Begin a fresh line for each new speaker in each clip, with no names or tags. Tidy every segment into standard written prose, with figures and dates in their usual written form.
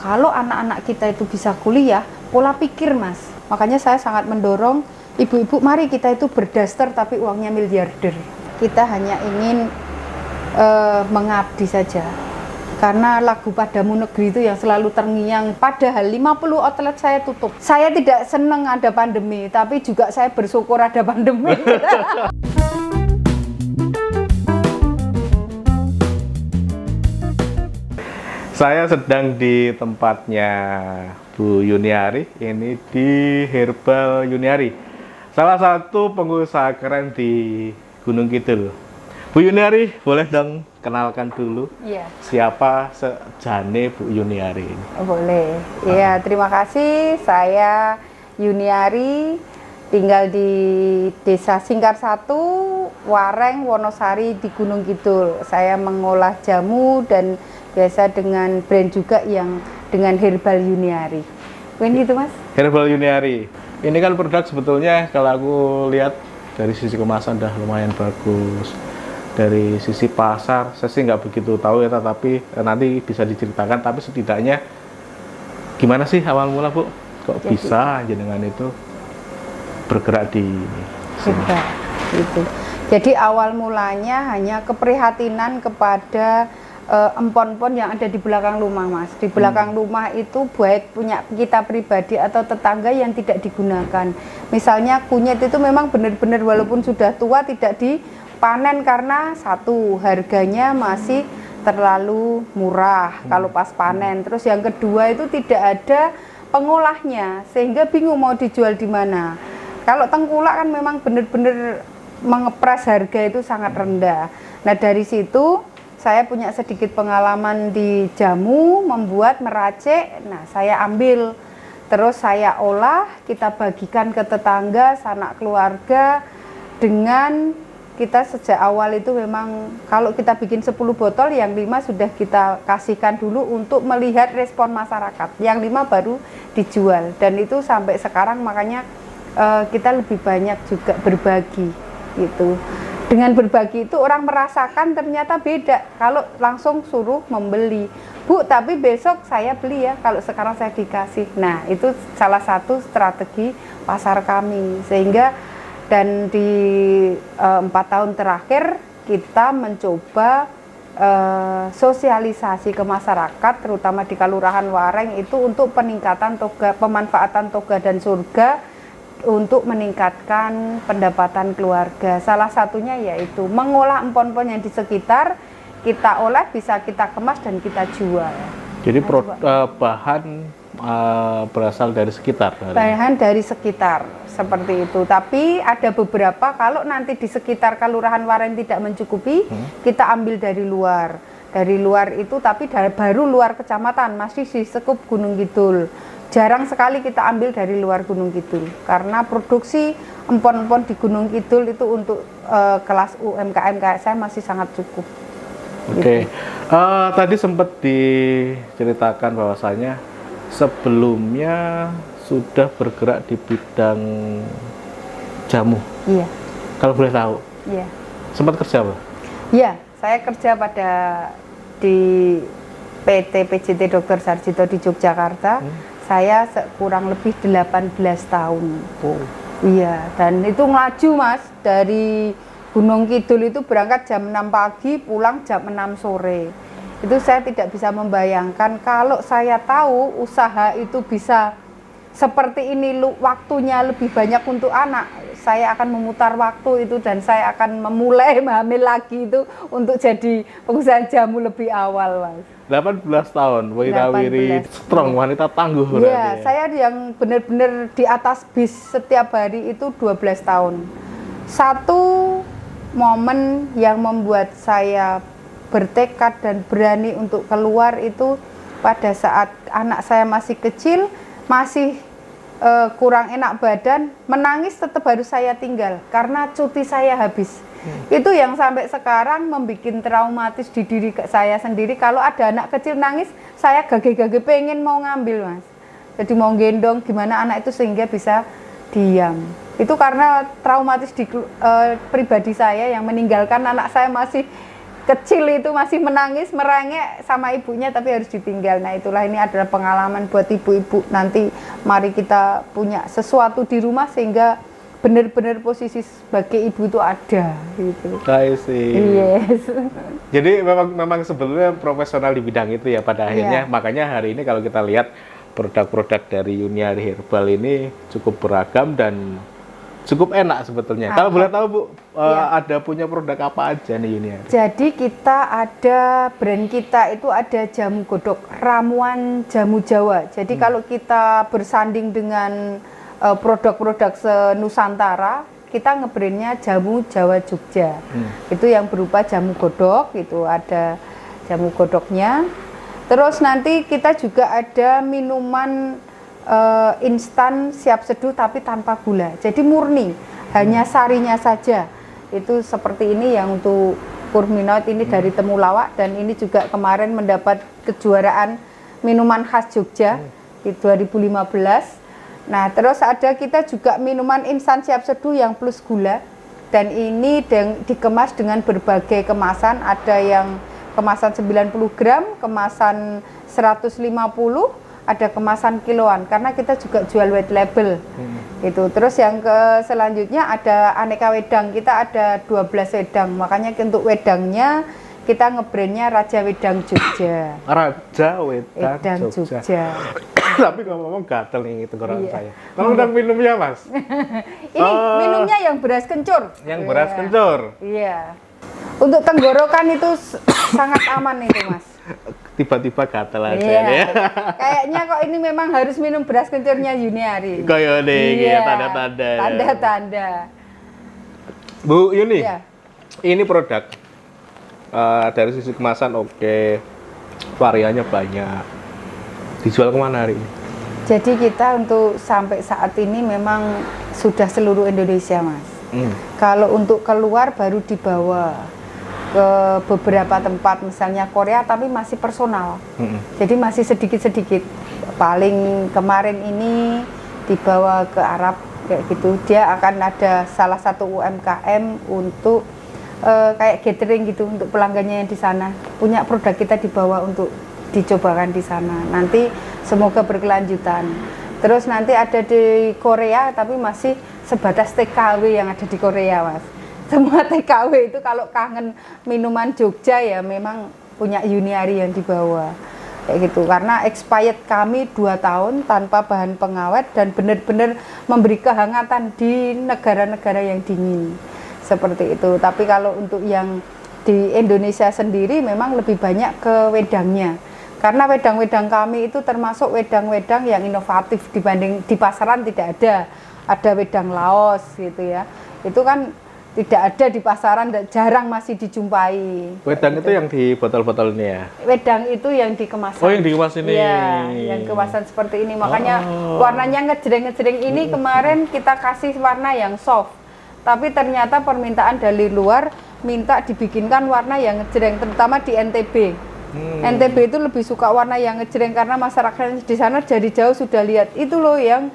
kalau anak-anak kita itu bisa kuliah, pola pikir Mas. Makanya saya sangat mendorong ibu-ibu, mari kita itu berdaster tapi uangnya miliarder. Kita hanya ingin mengabdi saja. Karena lagu Padamu Negeri itu yang selalu terngiang, padahal 50 outlet saya tutup. Saya tidak senang ada pandemi, tapi juga saya bersyukur ada pandemi.
Saya sedang di tempatnya Bu Yuniari, ini di Herbal Yuniari, salah satu pengusaha keren di Gunung Kidul. Bu Yuniari, boleh dong kenalkan dulu siapa sejane Bu Yuniari ini?
Boleh, iya terima kasih. Saya Yuniari, tinggal di Desa Singkar 1, Wareng, Wonosari di Gunung Kidul. Saya mengolah jamu dan biasa dengan brand juga yang dengan Herbal Yuniari. Ini itu Mas?
Herbal Yuniari. Ini kan produk sebetulnya kalau aku lihat dari sisi kemasan udah lumayan bagus. Dari sisi pasar saya sih nggak begitu tahu ya, tapi nanti bisa diceritakan. Tapi setidaknya gimana sih awal mula Bu? Kok bisa jenengan itu bergerak di sini?
Gitu. Jadi awal mulanya hanya keprihatinan kepada empon-empon yang ada di belakang rumah Mas. Di belakang rumah itu baik punya kita pribadi atau tetangga yang tidak digunakan. Misalnya kunyit itu memang benar-benar walaupun sudah tua tidak dipanen karena satu, harganya masih terlalu murah kalau pas panen. Terus yang kedua itu tidak ada pengolahnya sehingga bingung mau dijual di mana. Kalau tengkulak kan memang benar-benar mengepres harga itu sangat rendah. Nah dari situ saya punya sedikit pengalaman di jamu, membuat, meracik. Nah, saya ambil, terus saya olah, kita bagikan ke tetangga, sanak keluarga. Dengan kita sejak awal itu memang kalau kita bikin 10 botol, yang 5 sudah kita kasihkan dulu untuk melihat respon masyarakat. Yang 5 baru dijual. Dan itu sampai sekarang makanya kita lebih banyak juga berbagi gitu. Dengan berbagi itu orang merasakan ternyata beda kalau langsung suruh membeli. Bu, tapi besok saya beli ya, kalau sekarang saya dikasih. Nah, itu salah satu strategi pasar kami. Sehingga dan di 4 tahun terakhir kita mencoba sosialisasi ke masyarakat, terutama di Kelurahan Wareng itu untuk peningkatan toga, pemanfaatan toga dan surga untuk meningkatkan pendapatan keluarga. Salah satunya yaitu mengolah empon-empon yang di sekitar, kita olah, bisa kita kemas dan kita jual.
Jadi bahan berasal dari sekitar?
Bahan dari sekitar, seperti itu. Tapi ada beberapa, kalau nanti di sekitar Kelurahan Wareng tidak mencukupi, kita ambil dari luar. Dari luar itu, tapi baru luar kecamatan, masih di sekup Gunung Kidul. Jarang sekali kita ambil dari luar Gunung Kidul karena produksi empon-empon di Gunung Kidul itu untuk kelas UMKM kayak saya masih sangat cukup.
Oke. Tadi sempat diceritakan bahwasanya sebelumnya sudah bergerak di bidang jamu. Iya. Kalau boleh tahu.
Iya.
Sempat kerja apa?
Iya, saya kerja di PT PJT Dr. Sarjito di Yogyakarta. Saya kurang lebih 18 tahun.
Oh.
Iya, dan itu ngelaju Mas, dari Gunung Kidul itu berangkat jam 6 pagi, pulang jam 6 sore. Itu saya tidak bisa membayangkan kalau saya tahu usaha itu bisa seperti ini, waktunya lebih banyak untuk anak. Saya akan memutar waktu itu dan saya akan memulai hamil lagi itu untuk jadi pengusaha jamu lebih awal Mas.
18 tahun, wirawiri strong, wanita tangguh berarti.
Iya, saya yang benar-benar di atas bis setiap hari itu 12 tahun. Satu momen yang membuat saya bertekad dan berani untuk keluar itu pada saat anak saya masih kecil, masih kurang enak badan, menangis tetap harus saya tinggal karena cuti saya habis. Itu yang sampai sekarang membuat traumatis di diri saya sendiri. Kalau ada anak kecil nangis, saya gage-gage pengen mau ngambil Mas. Jadi mau gendong gimana anak itu sehingga bisa diam. Itu karena traumatis di pribadi saya yang meninggalkan anak saya masih kecil itu masih menangis, merengek sama ibunya tapi harus ditinggal. Nah itulah, ini adalah pengalaman buat ibu-ibu. Nanti mari kita punya sesuatu di rumah sehingga benar-benar posisi sebagai ibu itu ada gitu.
I see.
Yes.
Jadi memang sebetulnya profesional di bidang itu ya pada akhirnya.
Iya.
Makanya hari ini kalau kita lihat produk-produk dari Yuniari Herbal ini cukup beragam dan cukup enak sebetulnya. Kalau boleh tahu Bu,
Iya.
ada punya produk apa aja nih Yuniari?
Jadi kita ada, brand kita itu ada jamu godok, ramuan jamu Jawa. Jadi kalau kita bersanding dengan produk-produk se-Nusantara, kita ngebrandnya jamu Jawa Jogja. Itu yang berupa jamu godok, itu ada jamu godoknya. Terus nanti kita juga ada minuman instan siap seduh tapi tanpa gula. Jadi murni, hanya sarinya saja. Itu seperti ini yang untuk Kurminoid ini dari temulawak, dan ini juga kemarin mendapat kejuaraan minuman khas Jogja di 2015. Nah, terus ada kita juga minuman instan siap seduh yang plus gula, dan ini dikemas dengan berbagai kemasan. Ada yang kemasan 90 gram, kemasan 150, ada kemasan kiloan, karena kita juga jual white label. Itu. Terus yang selanjutnya ada aneka wedang, kita ada 12 wedang, makanya untuk wedangnya kita ngebrandnya Raja Wedang Jogja.
Raja Wedang
Jogja.
Tapi ngomong gatel nih tenggorokan
Iya.
saya. Kalau udah minumnya Mas?
Ini minumnya yang beras kencur.
Yang beras kencur.
Iya. Untuk tenggorokan itu sangat aman itu Mas.
Tiba-tiba gatel aja
Iya.
ya.
Kayaknya kok ini memang harus minum beras kencurnya Yuniari.
Kayak nih,
Iya.
tanda-tanda.
Tanda-tanda.
Bu Yuni,
Iya.
ini produk dari sisi kemasan oke, variannya banyak. Dijual kemana hari ini?
Jadi kita untuk sampai saat ini memang sudah seluruh Indonesia Mas. Kalau untuk keluar baru dibawa ke beberapa tempat, misalnya Korea, tapi masih personal. Jadi masih sedikit-sedikit. Paling kemarin ini dibawa ke Arab kayak gitu. Dia akan ada salah satu UMKM untuk kayak catering gitu untuk pelanggannya yang di sana. Punya produk kita dibawa untuk dicobakan di sana. Nanti semoga berkelanjutan. Terus nanti ada di Korea, tapi masih sebatas TKW yang ada di Korea Mas. Semua TKW itu kalau kangen minuman Jogja ya memang punya Yuniari yang dibawa kayak gitu, karena expired kami 2 tahun tanpa bahan pengawet dan benar-benar memberi kehangatan di negara-negara yang dingin seperti itu. Tapi kalau untuk yang di Indonesia sendiri memang lebih banyak ke wedangnya, karena wedang-wedang kami itu termasuk wedang-wedang yang inovatif dibanding di pasaran. Tidak ada wedang Laos gitu ya, itu kan tidak ada di pasaran, jarang masih dijumpai.
Wedang itu yang di botol-botol ini ya?
Wedang itu yang dikemas.
Oh, yang dikemas ini.
Iya, yang kemasan seperti ini. Makanya warnanya ngejreng-ngejreng ini kemarin kita kasih warna yang soft. Tapi ternyata permintaan dari luar minta dibikinkan warna yang ngejreng, terutama di NTB. NTB itu lebih suka warna yang ngejreng karena masyarakat di sana dari jauh sudah lihat itu loh yang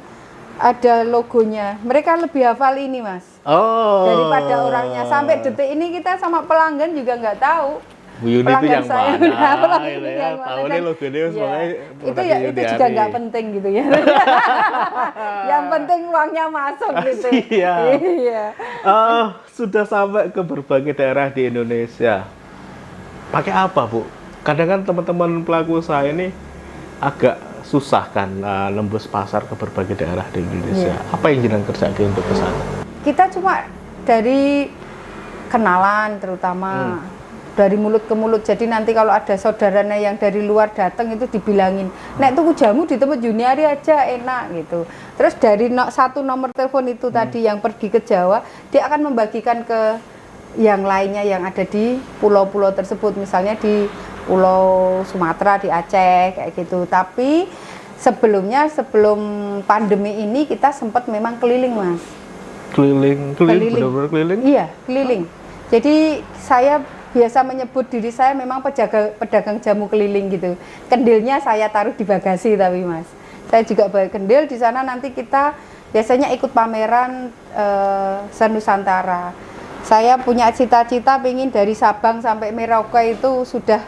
ada logonya. Mereka lebih hafal ini Mas. Daripada orangnya. Sampai detik ini kita sama pelanggan juga nggak tahu.
Bu Yuni itu yang
saya
mana?
pelanggan
Gitu
itu
ya.
yang
Tahu
mana,
nih
dan-
logonya
Iya.
semuanya
Itu
produk
ya itu
Yuniari.
juga nggak penting gitu ya. Yang penting uangnya masuk gitu.
Iya.
Iya.
Sudah sampai ke berbagai daerah di Indonesia. Pakai apa, Bu? Kadang kan teman-teman pelaku usaha ini agak susah kan nembus pasar ke berbagai daerah di Indonesia.
Iya.
Apa yang jenengan kerjakan untuk ke sana?
Kita cuma dari kenalan terutama dari mulut ke mulut. Jadi nanti kalau ada saudaranya yang dari luar datang itu dibilangin, "Nek tuku jamu di tempat Yuniari aja enak," gitu. Terus dari satu nomor telepon itu tadi yang pergi ke Jawa, dia akan membagikan ke yang lainnya yang ada di pulau-pulau tersebut, misalnya di Pulau Sumatera, di Aceh kayak gitu. Tapi sebelum pandemi ini kita sempat memang keliling Mas.
Keliling, benar-benar keliling?
Iya, keliling. Jadi saya biasa menyebut diri saya memang pedagang jamu keliling gitu. Kendilnya saya taruh di bagasi tapi Mas. Saya juga bawa kendil di sana, nanti kita biasanya ikut pameran se-Nusantara. Saya punya cita-cita pengen dari Sabang sampai Merauke itu sudah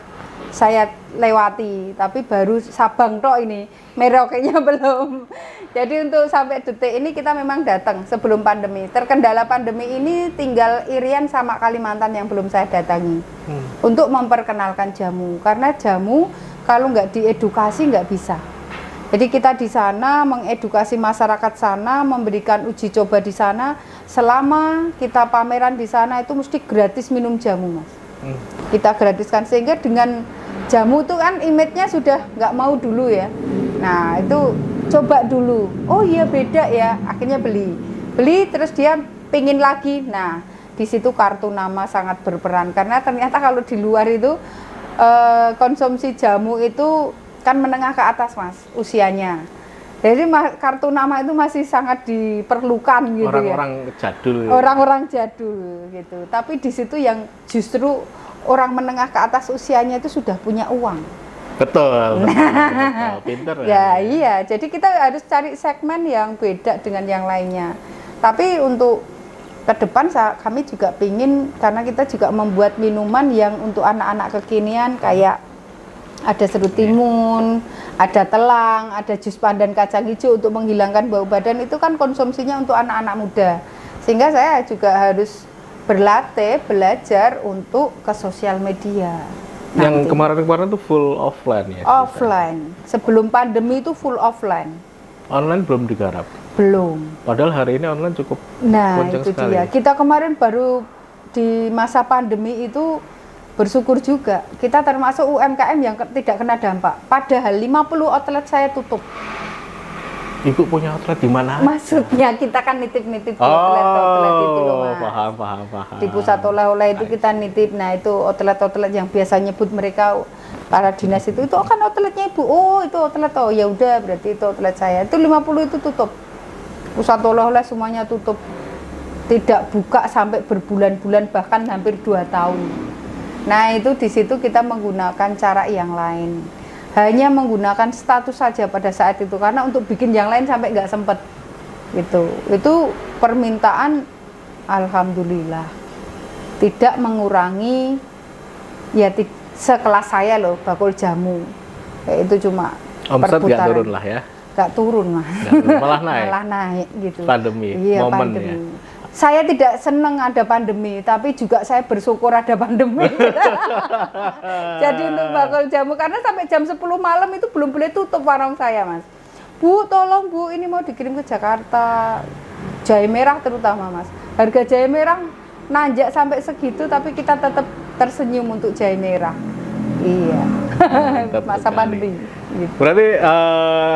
saya lewati, tapi baru Sabang tok ini, Merauke-nya belum. Jadi untuk sampai detik ini kita memang datang sebelum pandemi. Terkendala pandemi ini tinggal Irian sama Kalimantan yang belum saya datangi untuk memperkenalkan jamu. Karena jamu kalau nggak diedukasi nggak bisa. Jadi kita di sana mengedukasi masyarakat sana, memberikan uji coba di sana. Selama kita pameran di sana itu mesti gratis minum jamu, Mas. Kita gratiskan sehingga dengan jamu itu kan image-nya sudah nggak mau dulu ya. Nah itu coba dulu, oh iya beda ya, akhirnya beli terus dia pingin lagi. Nah di situ kartu nama sangat berperan karena ternyata kalau di luar itu konsumsi jamu itu kan menengah ke atas, Mas, usianya. Jadi kartu nama itu masih sangat diperlukan gitu.
Orang-orang jadul.
Orang-orang jadul gitu. Tapi di situ yang justru orang menengah ke atas usianya itu sudah punya uang.
Betul. Pinter
ya. Iya, jadi kita harus cari segmen yang beda dengan yang lainnya. Tapi untuk ke depan kami juga pingin, karena kita juga membuat minuman yang untuk anak-anak kekinian kayak ada serut timun, ada telang, ada jus pandan kacang hijau untuk menghilangkan bau badan. Itu kan konsumsinya untuk anak-anak muda. Sehingga saya juga harus berlatih, belajar untuk ke sosial media.
Yang kemarin-kemarin tuh full offline ya?
Offline. Sebelum pandemi itu full offline.
Online belum digarap?
Belum.
Padahal hari ini online cukup
itu
sekali.
Dia. Kita kemarin baru di masa pandemi itu bersyukur juga. Kita termasuk UMKM yang tidak kena dampak. Padahal 50 outlet saya tutup.
Ibu punya outlet di mana?
Maksudnya kita kan nitip-nitip outlet itu loh, Mas.
Paham.
Di pusat oleh-oleh itu kita nitip. Nah, itu outlet-outlet yang biasa nyebut mereka para dinas itu kan outletnya Ibu. Oh, itu outlet. Oh, ya udah berarti itu outlet saya. Itu 50 itu tutup. Pusat oleh-oleh semuanya tutup. Tidak buka sampai berbulan-bulan, bahkan hampir 2 tahun. Nah, itu di situ kita menggunakan cara yang lain. Hanya menggunakan status saja pada saat itu, karena untuk bikin yang lain sampai nggak sempet gitu. Itu permintaan alhamdulillah tidak mengurangi ya sekelas saya loh, bakul jamu itu cuma
omset nggak turun lah ya,
nggak turun Mas,
malah naik.
Malah naik gitu.
Pandemi,
iya,
momen
pandemi.
Ya.
Saya tidak senang ada pandemi, tapi juga saya bersyukur ada pandemi. Jadi untuk bakul jamu, karena sampai jam 10 malam itu belum boleh tutup warung saya, Mas. Bu, tolong Bu, ini mau dikirim ke Jakarta. Jahe merah terutama, Mas. Harga jahe merah nanjak sampai segitu, tapi kita tetap tersenyum untuk jahe merah. Iya. Masa pandemi. Gitu.
Berarti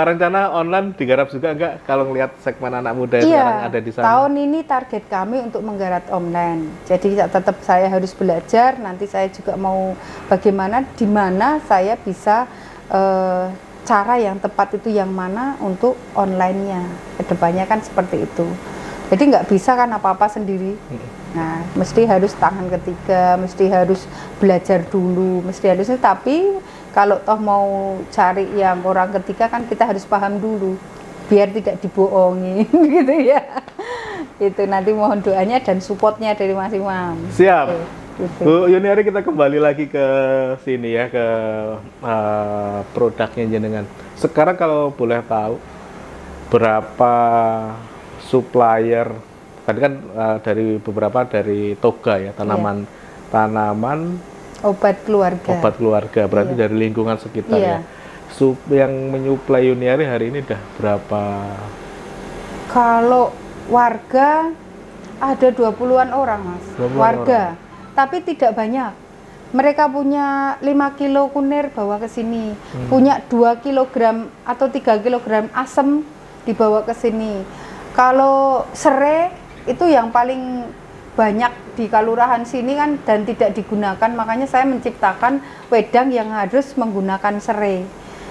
rencana online digarap juga enggak kalau ngelihat segmen anak muda yang sekarang ada di sana?
Tahun ini target kami untuk menggarap online. Jadi tetap saya harus belajar. Nanti saya juga mau bagaimana, di mana saya bisa cara yang tepat itu yang mana untuk online-nya. Kedepannya kan seperti itu. Jadi nggak bisa kan apa-apa sendiri. Nah, mesti harus tangan ketiga, mesti harus belajar dulu, mesti harus. Tapi kalau toh mau cari yang orang ketiga kan kita harus paham dulu, biar tidak dibohongi, gitu ya. Itu nanti mohon doanya dan supportnya dari Mas Imam.
Siap.
Gitu.
Bu Yuniari, kita kembali lagi ke sini ya, ke produknya jenengan. Sekarang kalau boleh tahu berapa supplier, tadi kan dari beberapa dari toga ya, tanaman
obat keluarga berarti
dari lingkungan sekitar ya. Yang menyuplai Yuniari hari ini udah berapa?
Kalau warga ada 20-an orang, Mas.
20
warga
orang.
Tapi tidak banyak. Mereka punya 5 kilo kunir bawa ke sini, punya 2 kilogram atau 3 kilogram asem dibawa ke sini. Kalau serai itu yang paling banyak di kelurahan sini kan dan tidak digunakan, makanya saya menciptakan wedang yang harus menggunakan serai.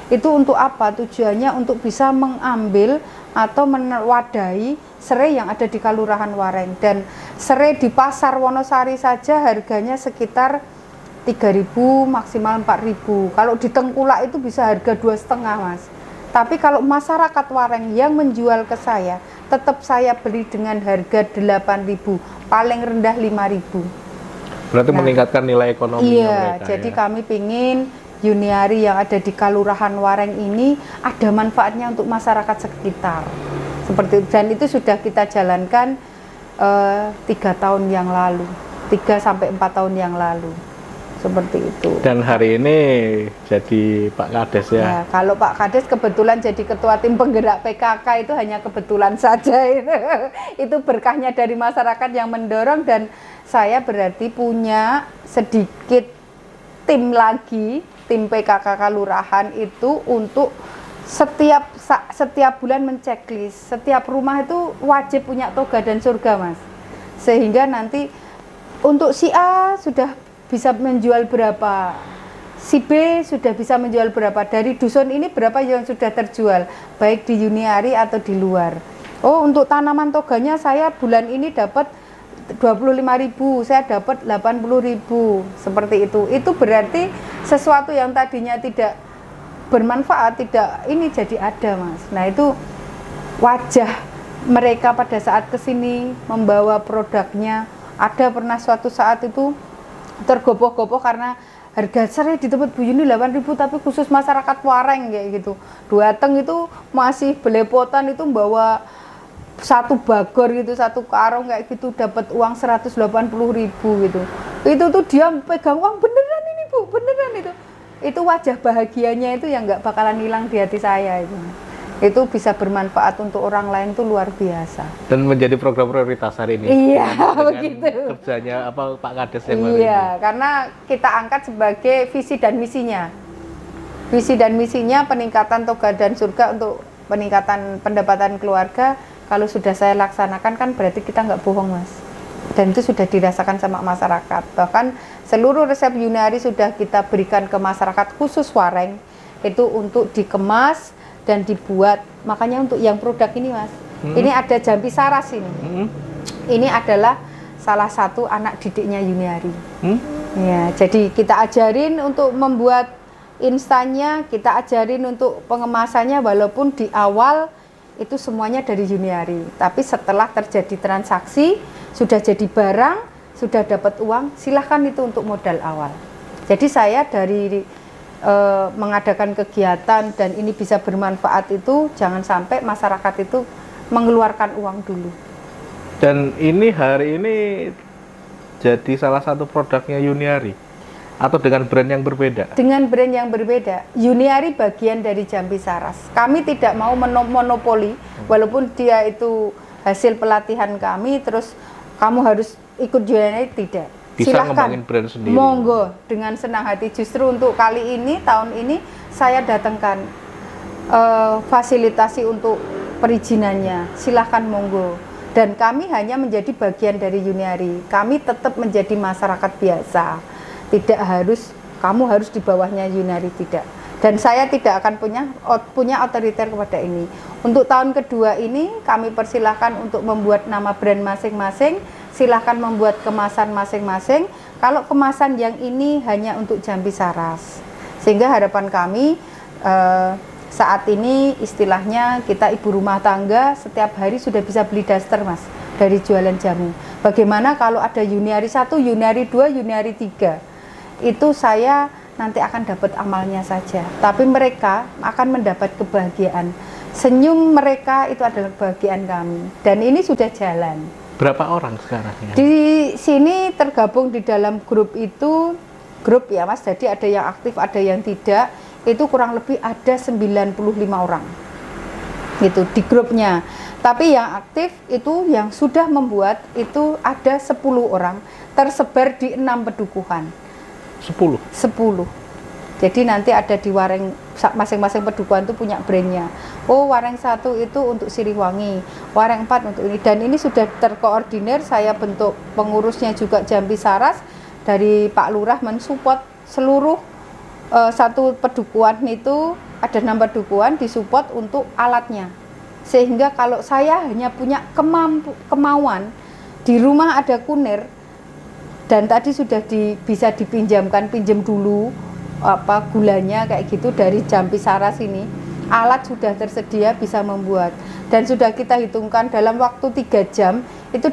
Itu untuk apa? Tujuannya untuk bisa mengambil atau mewadahi serai yang ada di Kelurahan Wareng. Dan serai di pasar Wonosari saja harganya sekitar 3.000 maksimal 4.000. Kalau di Tengkulak itu bisa harga 2,5, Mas. Tapi kalau masyarakat Wareng yang menjual ke saya tetap saya beli dengan harga 8.000, paling rendah 5.000.
Berarti meningkatkan nilai ekonomi
Iya,
mereka.
jadi
Ya.
kami pingin Yuniari yang ada di Kalurahan Wareng ini ada manfaatnya untuk masyarakat sekitar. Seperti itu. Dan itu sudah kita jalankan 3 tahun yang lalu, 3 sampai 4 tahun yang lalu. Seperti itu.
Dan hari ini jadi Pak Kades ya.
Ya, kalau Pak Kades kebetulan jadi ketua tim penggerak PKK itu hanya kebetulan saja itu. Itu berkahnya dari masyarakat yang mendorong, dan saya berarti punya sedikit tim lagi, tim PKK Kalurahan itu untuk setiap bulan menceklis. Setiap rumah itu wajib punya toga dan surga, Mas. Sehingga nanti untuk si A sudah bisa menjual berapa, si B sudah bisa menjual berapa, dari dusun ini berapa yang sudah terjual, baik di Yuniari atau di luar. Oh, untuk tanaman toganya saya bulan ini dapat 25.000, saya dapat 80.000, seperti itu. Itu berarti sesuatu yang tadinya tidak bermanfaat, tidak ini jadi ada, Mas. Nah, itu wajah mereka pada saat kesini membawa produknya. Ada pernah suatu saat itu tergopoh-gopoh karena harga serai di tempat Bu Yuni 8.000, tapi khusus masyarakat Wareng kayak gitu. Duateng itu masih belepotan itu bawa satu bagor gitu, satu karung kayak gitu, dapat uang 180.000 gitu. Itu tuh dia pegang uang beneran ini Bu, beneran itu. Itu wajah bahagianya itu yang nggak bakalan hilang di hati saya itu. Itu bisa bermanfaat untuk orang lain tuh luar biasa.
Dan menjadi program prioritas hari ini.
Iya,
dengan
begitu.
Kerjanya apa Pak Kades yang hari
Iya,
ini.
karena kita angkat sebagai visi dan misinya. Visi dan misinya peningkatan toga dan surga untuk peningkatan pendapatan keluarga. Kalau sudah saya laksanakan kan berarti kita nggak bohong, Mas. Dan itu sudah dirasakan sama masyarakat. Bahkan seluruh resep Yuniari sudah kita berikan ke masyarakat khusus Wareng. Itu untuk dikemas dan dibuat. Makanya untuk yang produk ini, Mas, ini ada jampi saras ini. Ini adalah salah satu anak didiknya Yuniari. Ya, jadi kita ajarin untuk membuat instannya, kita ajarin untuk pengemasannya, walaupun di awal itu semuanya dari Yuniari. Tapi setelah terjadi transaksi, sudah jadi barang, sudah dapat uang, silahkan itu untuk modal awal. Jadi saya dari mengadakan kegiatan dan ini bisa bermanfaat itu jangan sampai masyarakat itu mengeluarkan uang dulu.
Dan ini hari ini jadi salah satu produknya Yuniari atau dengan brand yang berbeda?
Dengan brand yang berbeda. Yuniari bagian dari Jampi Saras. Kami tidak mau monopoli, walaupun dia itu hasil pelatihan kami, terus kamu harus ikut Yuniari, tidak.
Bisa
Silahkan,
ngembangin brand sendiri.
monggo, dengan senang hati. Justru untuk kali ini, tahun ini saya datangkan fasilitasi untuk perizinannya. Silahkan monggo. Dan kami hanya menjadi bagian dari Yuniari. Kami tetap menjadi masyarakat biasa. Tidak harus, kamu harus di bawahnya Yuniari, tidak. Dan saya tidak akan punya otoriter kepada ini. Untuk tahun kedua ini kami persilahkan untuk membuat nama brand masing-masing. Silahkan membuat kemasan masing-masing. Kalau kemasan yang ini hanya untuk Jampi Saras. Sehingga harapan kami saat ini istilahnya kita ibu rumah tangga setiap hari sudah bisa beli daster, Mas, dari jualan jamu. Bagaimana kalau ada Yuniari 1, Yuniari 2, Yuniari 3? Itu saya nanti akan dapat amalnya saja. Tapi mereka akan mendapat kebahagiaan. Senyum mereka itu adalah kebahagiaan kami. Dan ini sudah jalan.
Berapa orang sekarang ya?
Di sini tergabung di dalam grup itu, grup ya, Mas, jadi ada yang aktif, ada yang tidak. Itu kurang lebih ada 95 orang. Itu di grupnya. Tapi yang aktif itu yang sudah membuat itu ada 10 orang, tersebar di 6 pedukuhan. 10. Jadi nanti ada di Wareng, masing-masing pedukuhan itu punya brandnya. Oh, Wareng 1 itu untuk Siliwangi, Wareng 4 untuk ini. Dan ini sudah terkoordinir, saya bentuk pengurusnya juga Jampi Saras, dari Pak Lurah mensupport seluruh satu pedukuhan itu, ada 6 pedukuhan disupport untuk alatnya. Sehingga kalau saya hanya punya kemauan, di rumah ada kunir, dan tadi sudah bisa dipinjam dulu gulanya kayak gitu dari Jampi Saras ini. alat sudah tersedia bisa membuat, dan sudah kita hitungkan dalam waktu 3 jam itu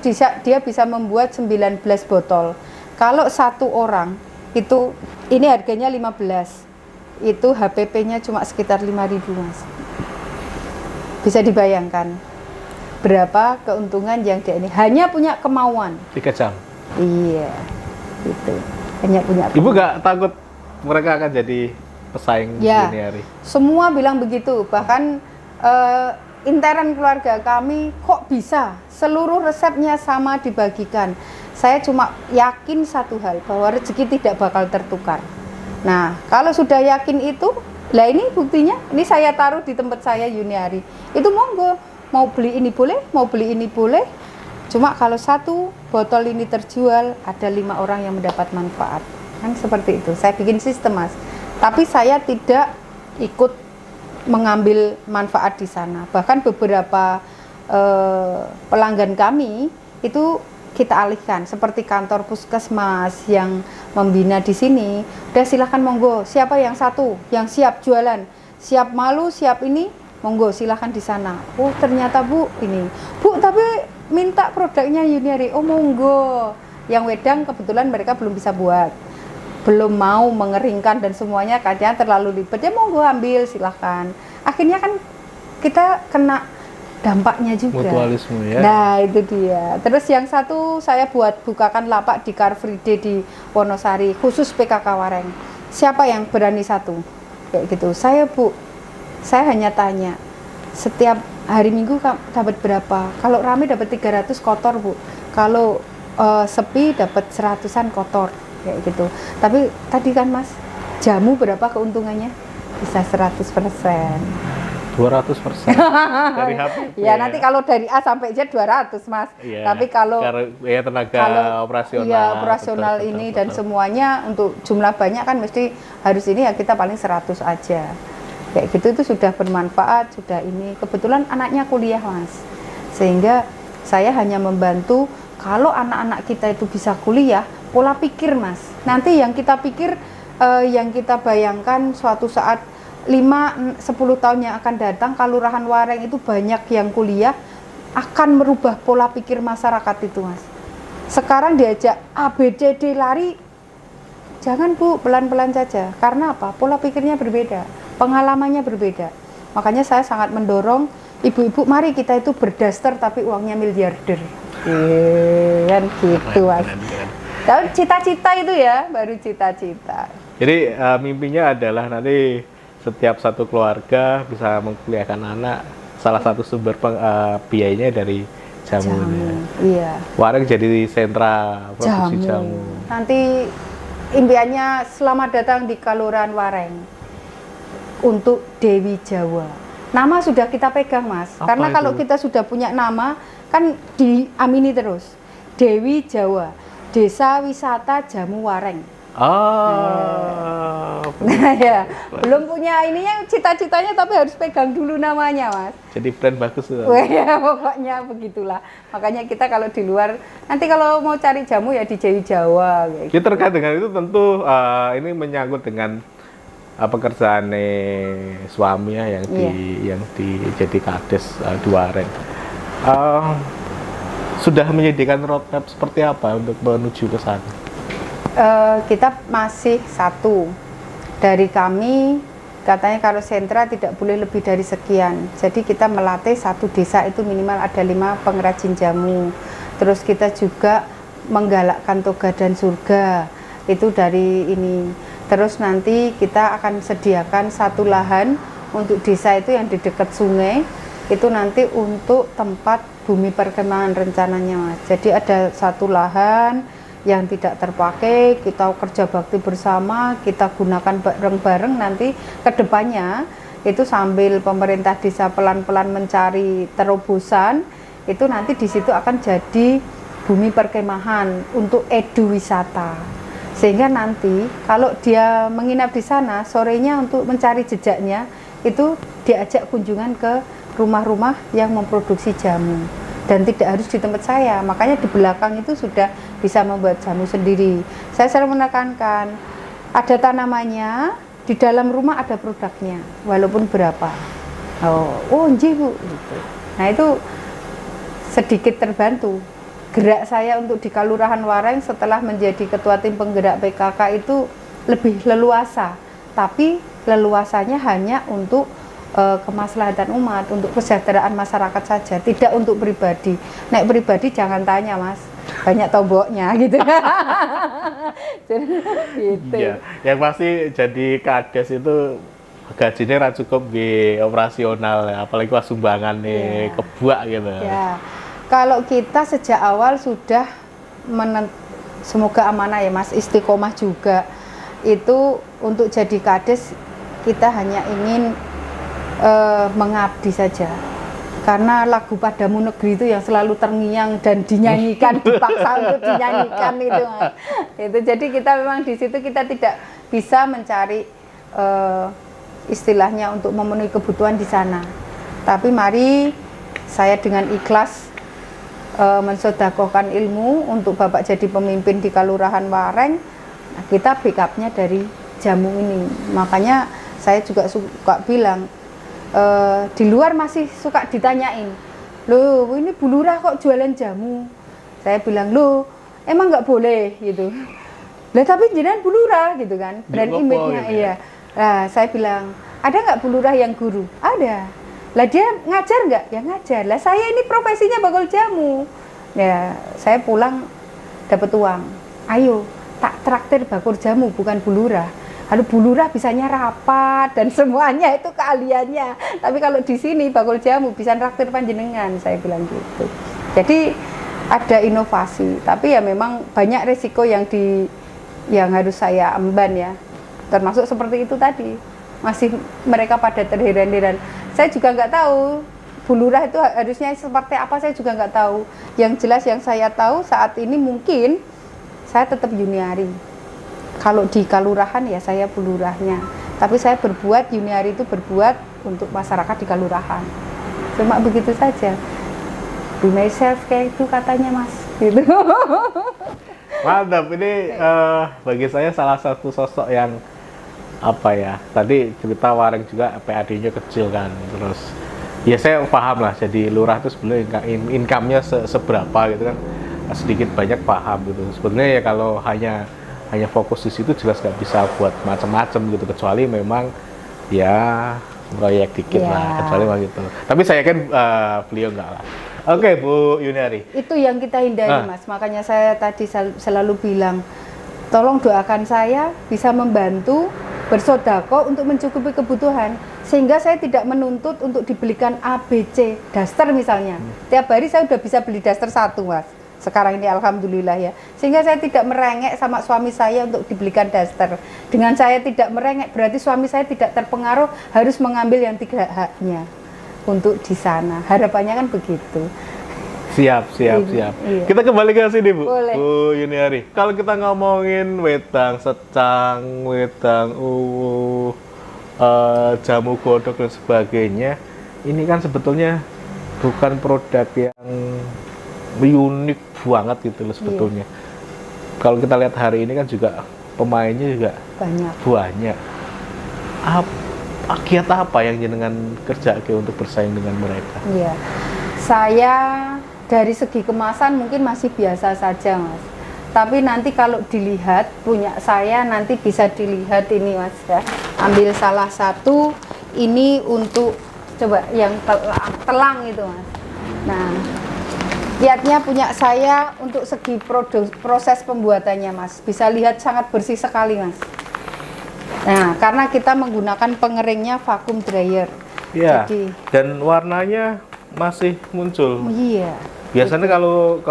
dia bisa membuat 19 botol. Kalau satu orang itu, ini harganya 15, itu HPP-nya cuma sekitar 5.000 Mas. Bisa dibayangkan berapa keuntungan yang dia ini hanya punya kemauan
3 jam.
Iya, itu hanya punya kemauan.
Ibu nggak takut mereka akan jadi pesaing
Ya,
Yuniari?
semua bilang begitu. Bahkan intern keluarga kami, kok bisa seluruh resepnya sama dibagikan. Saya cuma yakin satu hal, bahwa rezeki tidak bakal tertukar. Nah, kalau sudah yakin itu, lah ini buktinya, ini saya taruh di tempat saya Yuniari. Itu monggo, mau beli ini boleh, mau beli ini boleh. Cuma kalau satu botol ini terjual, ada 5 orang yang mendapat manfaat. Kan seperti itu, saya bikin sistem Mas. Tapi saya tidak ikut mengambil manfaat di sana. Bahkan beberapa pelanggan kami itu kita alihkan, seperti kantor puskesmas yang membina di sini. Udah silahkan monggo, siapa yang satu yang siap jualan, siap malu, siap ini, monggo silahkan di sana. Oh ternyata Bu ini, Bu tapi minta produknya Yuniari. Oh monggo. Yang wedang kebetulan mereka belum bisa buat, belum mau mengeringkan dan semuanya kadang terlalu ribet, ya monggo ambil silahkan. Akhirnya kan kita kena dampaknya juga.
Mutualisme ya.
Nah itu dia. Terus yang satu saya bukakan lapak di Car Free Day di Wonosari khusus PKK Wareng. Siapa yang berani satu? Kayak gitu. Saya Bu, saya hanya tanya, setiap hari Minggu dapat berapa? Kalau rame dapat 300 kotor Bu. Kalau sepi dapat 100-an kotor. Kayak gitu. Tapi tadi kan Mas, jamu berapa keuntungannya? Bisa 100%.
200% dari HPP.
Ya nanti kalau dari A sampai Z 200 Mas.
Iya,
Tapi kalau
ya tenaga operasional.
Iya, operasional
betul,
ini
betul,
dan
betul.
semuanya untuk jumlah banyak kan mesti harus ini ya kita paling 100 aja. Kayak gitu itu sudah bermanfaat, sudah ini. Kebetulan anaknya kuliah Mas. Sehingga saya hanya membantu kalau anak-anak kita itu bisa kuliah, pola pikir Mas. Nanti yang kita pikir, yang kita bayangkan suatu saat 5-10 tahun yang akan datang, Kelurahan Wareng itu banyak yang kuliah, akan merubah pola pikir masyarakat itu Mas. Sekarang diajak ABCD lari, jangan Bu, pelan-pelan saja. Karena apa? Pola pikirnya berbeda, pengalamannya berbeda. Makanya saya sangat mendorong ibu-ibu, mari kita itu berdaster tapi uangnya miliarder. Kan gitu Mas. Tapi cita-cita itu ya, baru cita-cita.
Jadi mimpinya adalah nanti setiap satu keluarga bisa mengkuliahkan anak, salah satu sumber biayanya dari jamu.
Iya.
Wareng jadi sentra produksi jamu.
Nanti impiannya selamat datang di Kelurahan Wareng untuk Dewi Jawa. Nama sudah kita pegang Mas, karena
itu?
kalau kita sudah punya nama kan diamini terus. Dewi Jawa, Desa Wisata Jamu Wareng. Nah ya, belum punya ininya cita-citanya tapi harus pegang dulu namanya Mas.
Jadi brand bagus tuh.
Wah ya pokoknya begitulah. Makanya kita kalau di luar, nanti kalau mau cari jamu ya di Dewi Jawa.
Jadi terkait dengan itu tentu ini menyangkut dengan pekerjaan suami ya yang jadi kades di Wareng. Sudah menyediakan roadmap seperti apa untuk menuju ke sana?
Kita masih satu dari kami, katanya kalau sentra tidak boleh lebih dari sekian. Jadi kita melatih satu desa itu minimal ada 5 pengrajin jamu. Terus kita juga menggalakkan toga dan surga itu dari ini. Terus nanti kita akan sediakan satu lahan untuk desa itu yang di dekat sungai, itu nanti untuk tempat bumi perkemahan rencananya Mas. Jadi ada satu lahan yang tidak terpakai, kita kerja bakti bersama, kita gunakan bareng-bareng nanti ke depannya itu sambil pemerintah desa pelan-pelan mencari terobosan, itu nanti di situ akan jadi bumi perkemahan untuk eduwisata. Sehingga nanti kalau dia menginap di sana, sorenya untuk mencari jejaknya itu diajak kunjungan ke rumah-rumah yang memproduksi jamu. Dan tidak harus di tempat saya, makanya di belakang itu sudah bisa membuat jamu sendiri. Saya selalu menekankan, ada tanamannya, di dalam rumah ada produknya, walaupun berapa. Oh nggih Bu gitu. Nah itu sedikit terbantu. Gerak saya untuk di Kalurahan Wareng setelah menjadi ketua tim penggerak PKK itu lebih leluasa, tapi leluasanya hanya untuk kemaslahatan umat, untuk kesejahteraan masyarakat saja, tidak untuk pribadi. Nek pribadi jangan tanya Mas, banyak tomboknya gitu. Gitu.
Iya, yang pasti jadi kades itu gajinya ra cukup di operasional ya, apalagi pas sumbangan nih
Iya.
kebuak gitu.
Ya, kalau kita sejak awal sudah semoga amanah ya Mas, istiqomah juga. Itu untuk jadi kades kita hanya ingin mengabdi saja. Karena lagu Padamu Negeri itu yang selalu terngiang dan dinyanyikan, dipaksa untuk dinyanyikan itu Mas. Itu jadi kita memang di situ kita tidak bisa mencari istilahnya untuk memenuhi kebutuhan di sana. Tapi mari saya dengan ikhlas mensedekahkan ilmu untuk Bapak jadi pemimpin di Kalurahan Wareng. Nah, kita backupnya dari jamu ini. Makanya saya juga suka bilang di luar masih suka ditanyain, loh ini Bu Lurah kok jualan jamu? Saya bilang, loh emang nggak boleh gitu. Lah tapi jenengan Bu Lurah gitu kan, brand image-nya
gitu
iya. Nah, saya bilang, ada nggak Bu Lurah yang guru? Ada. Lah dia ngajar nggak? Ya ngajar. Lah saya ini profesinya bakul jamu. Ya saya pulang dapat uang. Ayo tak traktir bakul jamu bukan Bu Lurah. Lalu Bu Lurah bisanya rapat dan semuanya itu keahliannya. Tapi kalau di sini bakul jamu bisa traktir panjenengan, saya bilang gitu. Jadi ada inovasi, tapi ya memang banyak resiko yang harus saya emban ya. Termasuk seperti itu tadi. Masih mereka pada terheran-heran. Saya juga nggak tahu Bu Lurah itu harusnya seperti apa, saya juga nggak tahu. Yang jelas yang saya tahu saat ini mungkin saya tetap Yuniari. Kalau di Kalurahan ya saya Bu Lurahnya. Tapi saya berbuat, Yuniari itu berbuat untuk masyarakat di Kalurahan. Cuma begitu saja. Be myself kayak itu katanya Mas. Gitu.
Mantap, ini bagi saya salah satu sosok yang apa ya, tadi cerita Wareng juga PAD-nya kecil kan, terus ya saya paham lah, jadi lurah itu sebenarnya income-nya seberapa gitu kan, sedikit banyak paham gitu. Sebenarnya ya kalau hanya fokus di situ jelas nggak bisa buat macam-macam gitu, kecuali memang ya proyek dikit lah, kecuali memang gitu. Tapi saya kan beliau enggak lah. Oke, Bu Yuniari.
Itu yang kita hindari Mas, makanya saya tadi selalu bilang, tolong doakan saya bisa membantu bersodako untuk mencukupi kebutuhan, sehingga saya tidak menuntut untuk dibelikan A, B, C, daster misalnya. Tiap hari saya udah bisa beli daster 1 Mas, sekarang ini alhamdulillah ya, sehingga saya tidak merengek sama suami saya untuk dibelikan daster. Dengan saya tidak merengek berarti suami saya tidak terpengaruh harus mengambil yang tidak haknya untuk di sana. Harapannya kan begitu.
Siap.
Iya.
Kita kembali ke sini Bu.
Boleh.
Bu Yuniari. Kalau kita ngomongin wedang secang, wedang uwu, jamu godok dan sebagainya, ini kan sebetulnya bukan produk yang unik banget gitu loh sebetulnya. Kalau kita lihat hari ini kan juga pemainnya juga banyak. Kiat apa yang jenengan kerja untuk bersaing dengan mereka?
Iya. Saya dari segi kemasan mungkin masih biasa saja Mas. Tapi nanti kalau dilihat punya saya nanti bisa dilihat ini Mas ya. Ambil salah satu ini untuk coba yang telang itu Mas. Nah, lihatnya punya saya untuk segi proses pembuatannya Mas. Bisa lihat sangat bersih sekali Mas. Nah, karena kita menggunakan pengeringnya vacuum dryer.
Iya.
Jadi,
dan warnanya masih muncul.
Iya.
Biasanya kalau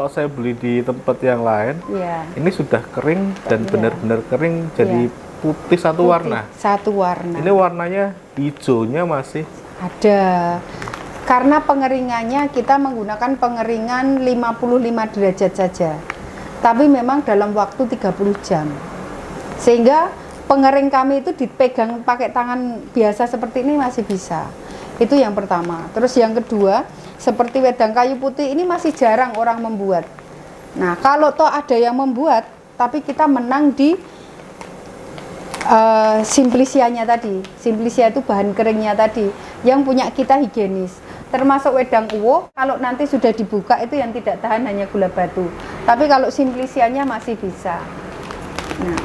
saya beli di tempat yang lain, ini sudah kering dan benar-benar kering jadi putih satu warna.
Satu warna.
Ini warnanya hijaunya masih
ada. Karena pengeringannya kita menggunakan pengeringan 55 derajat saja. Tapi memang dalam waktu 30 jam. Sehingga pengering kami itu dipegang pakai tangan biasa seperti ini masih bisa. Itu yang pertama. Terus yang kedua, seperti wedang kayu putih ini masih jarang orang membuat. Nah, kalau toh ada yang membuat, tapi kita menang di simplicianya tadi. Simplicia itu bahan keringnya tadi. yang punya kita higienis. Termasuk wedang uwo, kalau nanti sudah dibuka itu yang tidak tahan hanya gula batu. Tapi kalau simplisiannya masih bisa. Nah,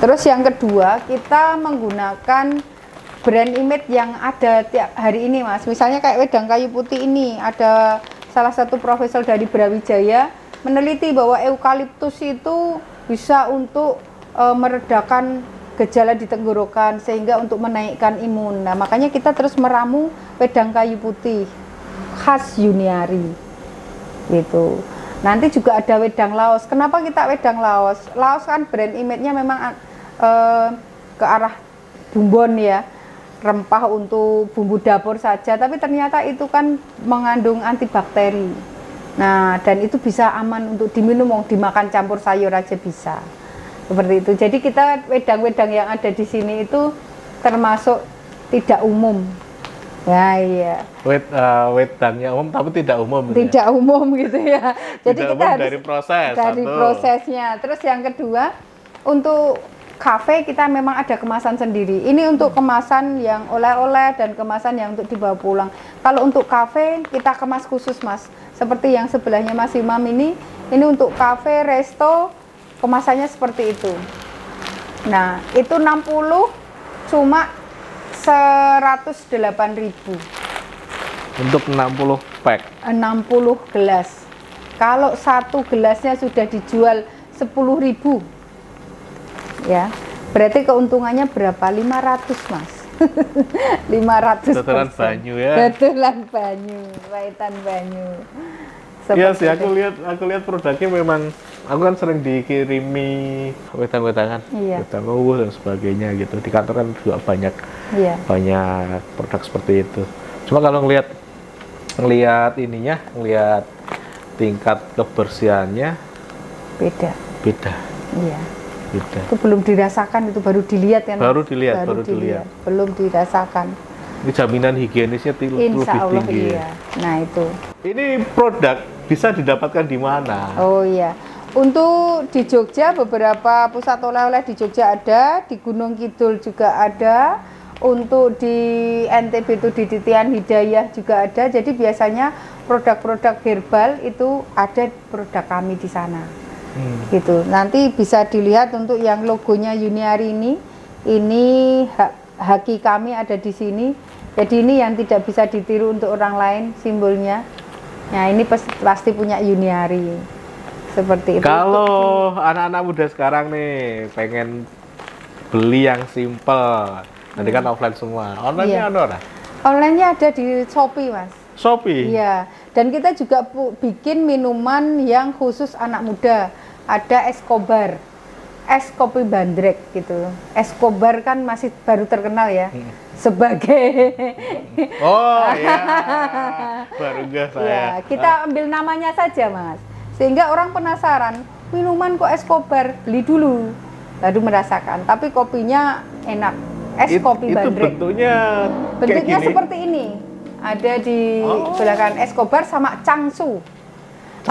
terus yang kedua, kita menggunakan brand image yang ada tiap hari ini, Mas. Misalnya kayak wedang kayu putih ini, ada salah satu profesor dari Brawijaya meneliti bahwa eukaliptus itu bisa untuk meredakan gejala di tenggorokan sehingga untuk menaikkan imun. Nah, makanya kita terus meramu wedang kayu putih khas Yuniari. Gitu. Nanti juga ada wedang Laos. Kenapa kita wedang Laos? Laos kan brand image-nya memang ke arah bumbon ya. Rempah untuk bumbu dapur saja, tapi ternyata itu kan mengandung antibakteri. Nah, dan itu bisa aman untuk diminum, mau dimakan campur sayur aja bisa. Seperti itu. Jadi kita wedang-wedang yang ada di sini itu termasuk tidak umum. Ya, iya.
Wedangnya umum tapi tidak umum.
Tidak umum gitu ya. Jadi
tidak
kita
umum
harus dari prosesnya. Terus yang kedua, untuk kafe kita memang ada kemasan sendiri. Ini untuk kemasan yang oleh-oleh dan kemasan yang untuk dibawa pulang. Kalau untuk kafe kita kemas khusus, Mas. Seperti yang sebelahnya Mas Imam ini untuk kafe, resto, kemasannya seperti itu. Nah, itu 60 cuma 108.000.
Untuk 60 pack.
60 gelas. Kalau satu gelasnya sudah dijual 10.000. Ya. Berarti keuntungannya berapa? 500, Mas. 500.
Dodolan banyu ya.
Dodolan banyu, waitan banyu.
Iya sih, aku lihat produknya memang, aku kan sering dikirimi wedang-wedangan, wedang uwuh dan sebagainya gitu. Di kantor kan juga banyak produk seperti itu. Cuma kalau ngelihat tingkat kebersihannya beda. Iya. Beda.
Itu belum dirasakan, itu baru dilihat kan?
Baru dilihat.
Belum dirasakan.
Ini jaminan higienisnya lebih tinggi.
Iya. Nah, itu.
Ini produk bisa didapatkan di mana?
Oh iya. Untuk di Jogja, beberapa pusat oleh-oleh di Jogja ada, di Gunung Kidul juga ada, untuk di NTB itu di Titian Hidayah juga ada. Jadi biasanya produk-produk herbal itu ada produk kami di sana. Gitu. Nanti bisa dilihat untuk yang logonya Yuniari ini haki kami ada di sini. Jadi ini yang tidak bisa ditiru untuk orang lain simbolnya. Nah, ini pasti punya Yuniari. Seperti itu.
Kalau anak-anak muda sekarang nih pengen beli yang simple, nanti kan offline semua. Online-nya ada ora?
Online-nya ada di Shopee, Mas.
Shopee?
Iya. Dan kita juga bikin minuman yang khusus anak muda. Ada Escobar, es kopi bandrek gitu. Escobar kan masih baru terkenal ya sebagai
baru enggak saya.
Ya, kita ambil namanya saja, Mas. Sehingga orang penasaran, minuman kok Escobar, beli dulu. Baru merasakan, tapi kopinya enak. Kopi bandrek.
Itu bentuknya
seperti ini. Ada di belakang Escobar sama Cangsu.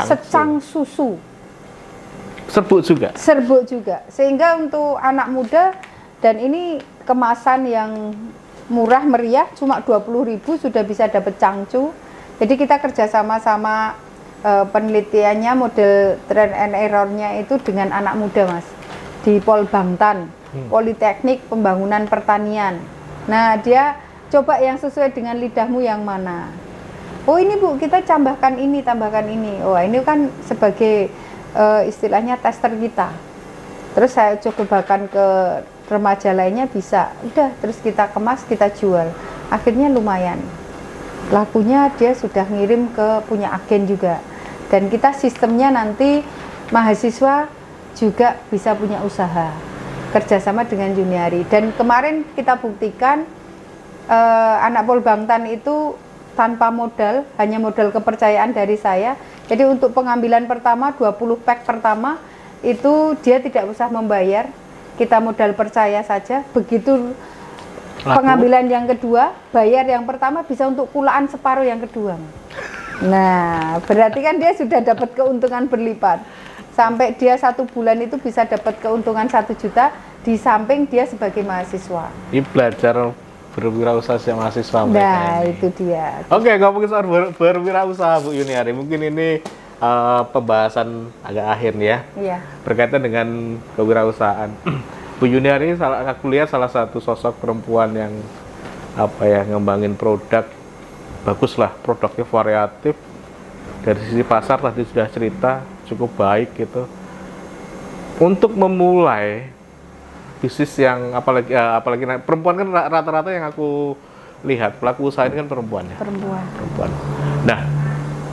Secang susu.
Serbuk juga. Sehingga untuk anak muda, dan ini kemasan yang murah meriah, cuma 20.000 sudah bisa dapat cangcu. Jadi kita kerjasama sama penelitiannya, model trend and error-nya itu dengan anak muda, Mas. Di Polbangtan, Politeknik Pembangunan Pertanian. Nah, dia coba yang sesuai dengan lidahmu yang mana. Oh ini Bu, kita tambahkan ini. Oh ini kan sebagai istilahnya tester kita. Terus saya cobakan ke remaja lainnya bisa. Udah, terus kita kemas, kita jual. Akhirnya lumayan. Lakunya dia sudah ngirim ke punya agen juga. Dan kita sistemnya nanti mahasiswa juga bisa punya usaha. Kerjasama dengan Yuniari. Dan kemarin kita buktikan anak Polbangtan itu tanpa modal, hanya modal kepercayaan dari saya. Jadi untuk pengambilan pertama, 20 pack pertama, itu dia tidak usah membayar. Kita modal percaya saja. Begitu pengambilan yang kedua, bayar yang pertama bisa untuk kulaan separuh yang kedua. Nah, berarti kan dia sudah dapat keuntungan berlipat. Sampai dia 1 bulan itu bisa dapat keuntungan 1 juta, di samping dia sebagai mahasiswa. Ini belajar berwirausaha sejak mahasiswa mereka
Nah,
ini.
itu dia.
Oke, ngomongin soal berwirausaha Bu Yuniari, mungkin ini pembahasan agak akhir nih ya,
Iya.
berkaitan dengan kewirausahaan. Bu Yuniari, aku lihat salah satu sosok perempuan yang ngembangin produk, bagus lah, produknya variatif. Dari sisi pasar tadi sudah cerita cukup baik gitu. Untuk memulai bisnis yang apalagi perempuan kan rata-rata yang aku lihat pelaku usaha ini kan perempuan ya.
Perempuan.
Nah,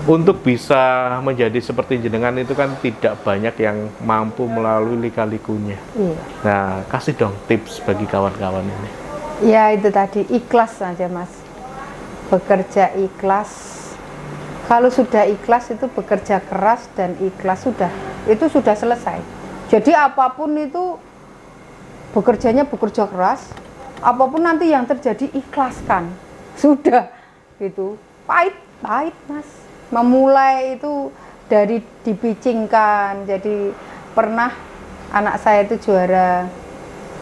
untuk bisa menjadi seperti jenengan itu kan tidak banyak yang mampu melalui lika-likunya.
Iya.
Nah, kasih dong tips bagi kawan-kawan ini.
Ya itu tadi, ikhlas saja Mas. Bekerja ikhlas. Kalau sudah ikhlas itu bekerja keras dan ikhlas itu sudah selesai. Jadi apapun itu bekerja keras, apapun nanti yang terjadi ikhlaskan. Sudah gitu. Pahit Mas. Memulai itu dari dipicingkan. Jadi pernah anak saya itu juara.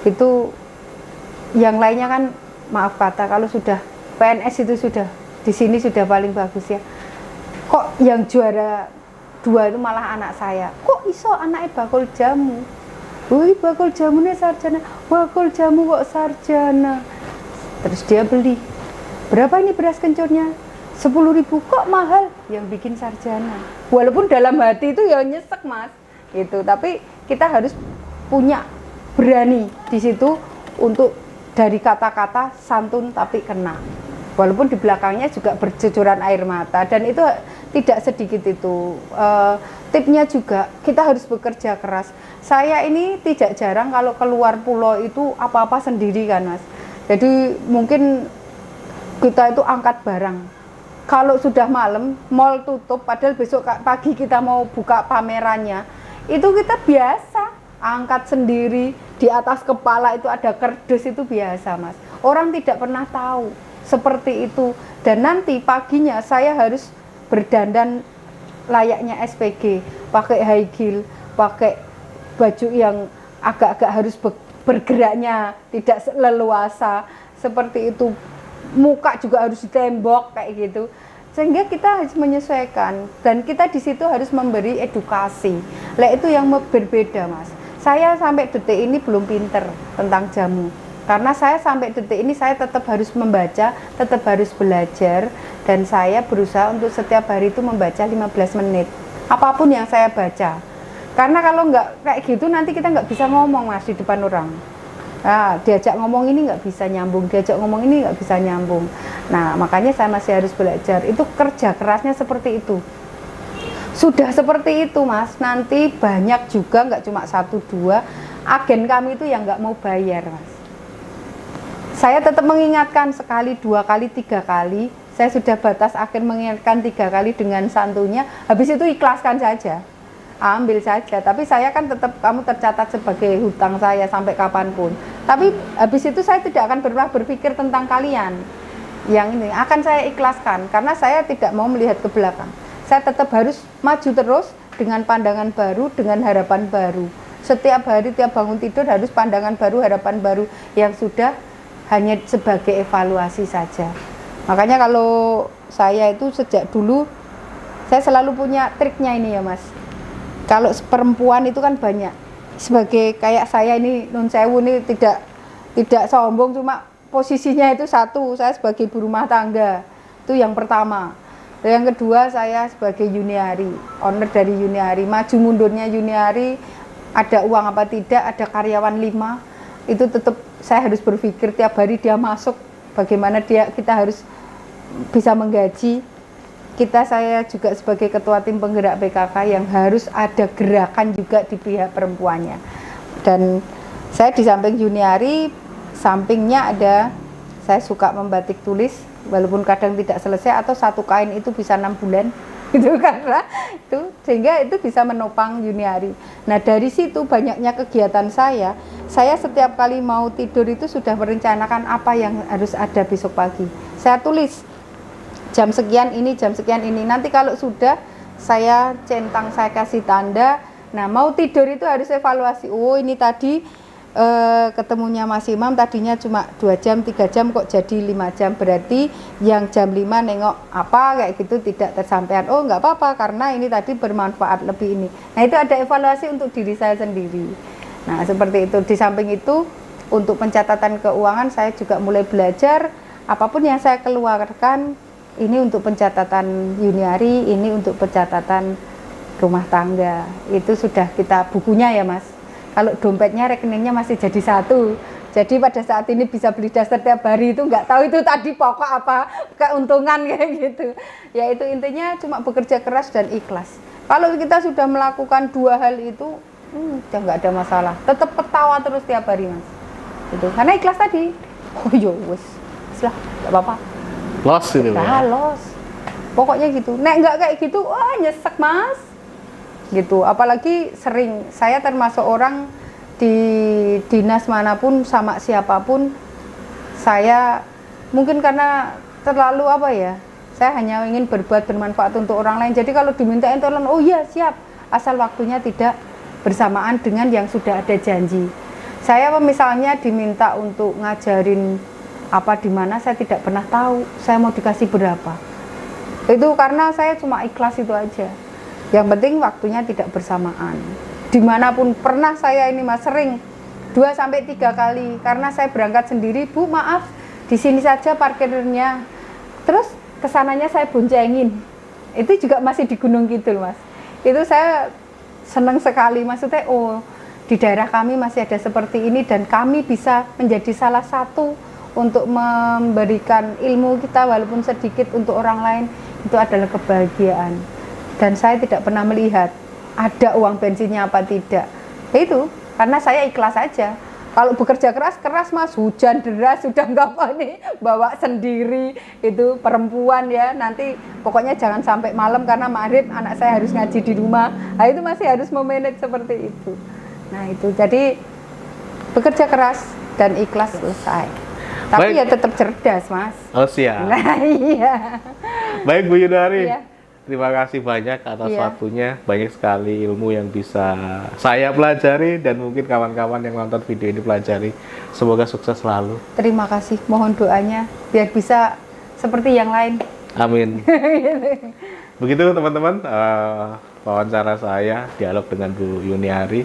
Itu yang lainnya kan maaf kata kalau sudah PNS itu sudah di sini sudah paling bagus ya. Kok yang juara 2 itu malah anak saya. Kok iso anaknya bakul jamu? Wih, bakul jamunya sarjana. Bakul jamu kok sarjana. Terus dia beli. Berapa ini beras kencurnya? 10.000. Kok mahal? Yang bikin sarjana. Walaupun dalam hati itu ya nyesek Mas. Gitu. Tapi kita harus punya berani di situ untuk dari kata-kata santun tapi kena. Walaupun di belakangnya juga bercucuran air mata dan itu tidak sedikit itu. Tipnya juga kita harus bekerja keras. Saya ini tidak jarang kalau keluar pulau itu apa-apa sendiri kan Mas. Jadi mungkin kita itu angkat barang. Kalau sudah malam, mall tutup padahal besok pagi kita mau buka pamerannya. Itu kita biasa angkat sendiri, di atas kepala itu ada kerdus, itu biasa Mas. Orang tidak pernah tahu seperti itu. Dan nanti paginya saya harus berdandan layaknya SPG, pakai high heel, pakai baju yang agak-agak harus bergeraknya tidak leluasa seperti itu, muka juga harus ditembok kayak gitu, sehingga kita harus menyesuaikan dan kita di situ harus memberi edukasi. Lah itu yang berbeda Mas. Saya sampai detik ini belum pinter tentang jamu. Karena saya sampai detik ini saya tetap harus membaca, tetap harus belajar, dan saya berusaha untuk setiap hari itu membaca 15 menit. Apapun yang saya baca. Karena kalau nggak kayak gitu nanti kita nggak bisa ngomong Mas di depan orang. Nah, diajak ngomong ini nggak bisa nyambung, diajak ngomong ini nggak bisa nyambung. Nah, makanya saya masih harus belajar. Itu kerja kerasnya seperti itu. Sudah seperti itu Mas, nanti banyak juga, nggak cuma 1-2 agen kami itu yang nggak mau bayar Mas. Saya tetap mengingatkan sekali, 2 kali, 3 kali. Saya sudah batas agen mengingatkan 3 kali dengan santunya. Habis itu ikhlaskan saja, ambil saja. Tapi saya kan tetap, kamu tercatat sebagai hutang saya sampai kapanpun. Tapi habis itu saya tidak akan pernah berpikir tentang kalian. Yang ini akan saya ikhlaskan karena saya tidak mau melihat ke belakang. Saya tetap harus maju terus dengan pandangan baru, dengan harapan baru. Setiap hari, tiap bangun tidur harus pandangan baru, harapan baru yang sudah hanya sebagai evaluasi saja. Makanya kalau saya itu sejak dulu, saya selalu punya triknya ini ya Mas. Kalau perempuan itu kan banyak. Sebagai kayak saya ini, Nun Sewu ini tidak sombong, cuma posisinya itu satu, saya sebagai ibu rumah tangga. Itu yang pertama. Yang kedua saya sebagai Yuniari, owner dari Yuniari. Maju mundurnya Yuniari, ada uang apa tidak, ada karyawan 5. Itu tetap saya harus berpikir tiap hari dia masuk, bagaimana kita harus bisa menggaji. Saya juga sebagai ketua tim penggerak PKK yang harus ada gerakan juga di pihak perempuannya. Dan saya di samping Yuniari, sampingnya ada, saya suka membatik tulis, walaupun kadang tidak selesai atau satu kain itu bisa 6 bulan. Itu karena itu sehingga itu bisa menopang Yuniari. Nah dari situ banyaknya kegiatan saya setiap kali mau tidur itu sudah merencanakan apa yang harus ada besok pagi. Saya tulis jam sekian ini, jam sekian ini. Nanti kalau sudah saya centang, saya kasih tanda. Nah mau tidur itu harus evaluasi. Oh ini tadi ketemunya Mas Imam tadinya cuma 2 jam 3 jam kok jadi 5 jam, berarti yang jam 5 nengok apa kayak gitu tidak tersampaikan. Oh nggak apa-apa karena ini tadi bermanfaat lebih ini. Nah itu ada evaluasi untuk diri saya sendiri. Nah seperti itu. Di samping itu untuk pencatatan keuangan saya juga mulai belajar apapun yang saya keluarkan ini untuk pencatatan Yuniari, ini untuk pencatatan rumah tangga. Itu sudah kita bukunya ya Mas. Kalau dompetnya rekeningnya masih jadi satu. Jadi pada saat ini bisa beli daster tiap hari itu nggak tahu itu tadi pokok apa keuntungan kayak gitu. Ya itu intinya cuma bekerja keras dan ikhlas. Kalau kita sudah melakukan 2 hal itu, udah nggak ada masalah. Tetap ketawa terus tiap hari Mas. Itu karena ikhlas tadi. Oh yo wes, lah nggak apa-apa.
Los itu ya.
Los. Pokoknya gitu. Nek nggak kayak gitu, wah nyesek Mas. Gitu, apalagi sering saya termasuk orang di dinas manapun sama siapapun saya mungkin karena terlalu apa ya, saya hanya ingin berbuat bermanfaat untuk orang lain. Jadi kalau dimintain tolong, oh iya siap, asal waktunya tidak bersamaan dengan yang sudah ada janji. Saya misalnya diminta untuk ngajarin apa di mana, saya tidak pernah tahu saya mau dikasih berapa. Itu karena saya cuma ikhlas itu aja. Yang penting waktunya tidak bersamaan. Dimanapun pernah saya ini Mas sering 2-3 kali karena saya berangkat sendiri, Bu maaf di sini saja parkirnya. Terus kesananya saya boncengin. Itu juga masih di Gunung Kidul Mas. Itu saya senang sekali maksudnya oh di daerah kami masih ada seperti ini dan kami bisa menjadi salah satu untuk memberikan ilmu kita walaupun sedikit untuk orang lain, itu adalah kebahagiaan. Dan saya tidak pernah melihat ada uang bensinnya apa tidak. Itu karena saya ikhlas saja. Kalau bekerja keras Mas, hujan deras sudah nggak apa nih, bawa sendiri itu perempuan ya. Nanti pokoknya jangan sampai malam karena maghrib anak saya harus ngaji di rumah. Nah itu masih harus memanage seperti itu. Nah itu jadi bekerja keras dan ikhlas selesai. Tapi
Baik.
ya tetap cerdas Mas.
Oh siap.
Nah iya.
Baik Bu Yuniari.
Iya.
Terima kasih banyak atas
Iya.
waktunya. Banyak sekali ilmu yang bisa saya pelajari dan mungkin kawan-kawan yang nonton video ini pelajari. Semoga sukses selalu.
Terima kasih. Mohon doanya biar bisa seperti yang lain.
Amin. Begitu teman-teman wawancara saya, dialog dengan Bu Yuniari,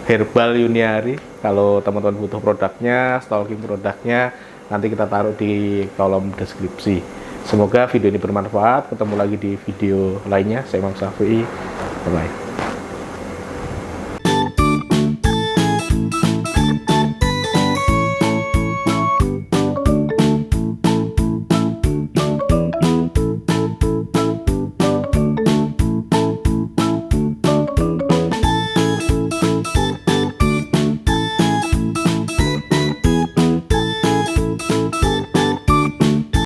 Herbal Yuniari. Kalau teman-teman butuh produknya, stalking produknya, nanti kita taruh di kolom deskripsi. Semoga video ini bermanfaat. Ketemu lagi di video lainnya. Saya Imam Syafi'i. Bye-bye.